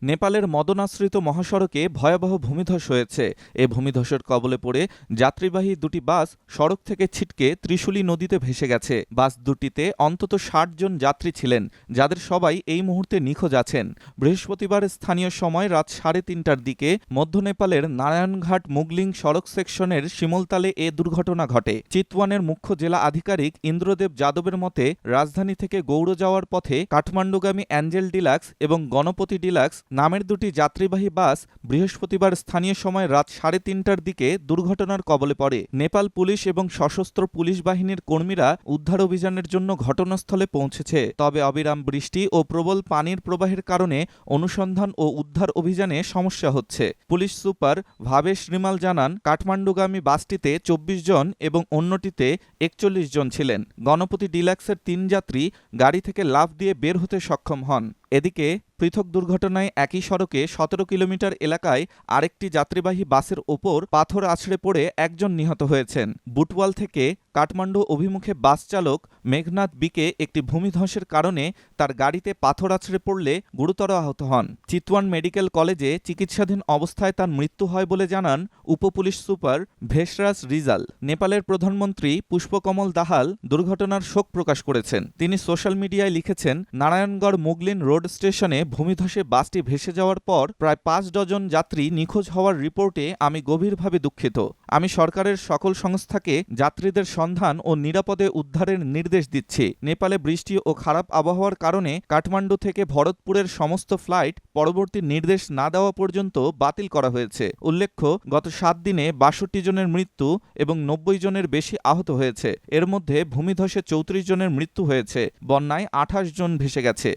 নেপালের মদনাশ্রিত মহাসড়কে ভয়াবহ ভূমিধস হয়েছে। এ ভূমিধসের কবলে পড়ে যাত্রীবাহী দুটি বাস সড়ক থেকে ছিটকে ত্রিশূলী নদীতে ভেসে গেছে। বাস দুটিতে অন্তত ৬০ জন যাত্রী ছিলেন, যাদের সবাই এই মুহূর্তে নিখোঁজ আছেন। বৃহস্পতিবার স্থানীয় সময় রাত ৩:৩০টার দিকে মধ্য নেপালের নারায়ণঘাট মুগলিং সড়ক সেকশনের শিমলতালে এ দুর্ঘটনা ঘটে। চিতওয়ানের মুখ্য জেলা আধিকারিক ইন্দ্রদেব যাদবের মতে, রাজধানী থেকে গৌড় যাওয়ার পথে কাঠমান্ডুগামী অ্যাঞ্জেল ডিলাক্স এবং গণপতি ডিলাক্স নামের দুটি যাত্রীবাহী বাস বৃহস্পতিবার স্থানীয় সময় রাত ৩:৩০টার দিকে দুর্ঘটনার কবলে পড়ে। নেপাল পুলিশ এবং সশস্ত্র পুলিশ বাহিনীর কর্মীরা উদ্ধার অভিযানের জন্য ঘটনাস্থলে পৌঁছেছে। তবে অবিরাম বৃষ্টি ও প্রবল পানির প্রবাহের কারণে অনুসন্ধান ও উদ্ধার অভিযানে সমস্যা হচ্ছে। পুলিশ সুপার ভাবেশ রিমাল জানান, কাঠমান্ডুগামী বাসটিতে ২৪ জন এবং অন্যটিতে ৪১ জন ছিলেন। গণপতি ডিলাক্সের ৩ যাত্রী গাড়ি থেকে লাফ দিয়ে বের হতে সক্ষম হন। এদিকে পৃথক দুর্ঘটনায় একই সড়কে ১৭ কিলোমিটার এলাকায় আরেকটি যাত্রীবাহী বাসের ওপর পাথর আছড়ে পড়ে একজন নিহত হয়েছেন। বুটওয়াল থেকে কাঠমান্ডু অভিমুখে বাস চালক মেঘনাথ বিকে একটি ভূমিধসের কারণে তার গাড়িতে পাথর আছড়ে পড়লে গুরুতর আহত হন। চিতওয়ান মেডিকেল কলেজে চিকিৎসাধীন অবস্থায় তার মৃত্যু হয় বলে জানান উপপুলিশ সুপার ভেসরাজ রিজাল। নেপালের প্রধানমন্ত্রী পুষ্পকমল দাহাল দুর্ঘটনার শোক প্রকাশ করেছেন। তিনি সোশ্যাল মিডিয়ায় লিখেছেন, নারায়ণগড় মুগলিন রোড স্টেশনে ভূমিধসে বাসটি ভেসে যাওয়ার পর প্রায় ৫ ডজন যাত্রী নিখোঁজ হওয়ার রিপোর্টে আমি গভীরভাবে দুঃখিত। আমি সরকারের সকল সংস্থাকে যাত্রীদের সন্ধান ও নিরাপদে উদ্ধারের নির্দেশ দিচ্ছি। নেপালে বৃষ্টি ও খারাপ আবহাওয়ার কারণে কাঠমান্ডু থেকে ভরতপুরের সমস্ত ফ্লাইট পরবর্তী নির্দেশ না দেওয়া পর্যন্ত বাতিল করা হয়েছে। উল্লেখ্য, গত ৭ দিনে ৬২ জনের মৃত্যু এবং ৯০ জনের বেশি আহত হয়েছে। এর মধ্যে ভূমিধসে ৩৪ জনের মৃত্যু হয়েছে, বন্যায় ২৮ জন ভেসে গেছে।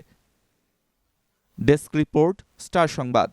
ডেস্ক রিপোর্ট, স্টার সংবাদ।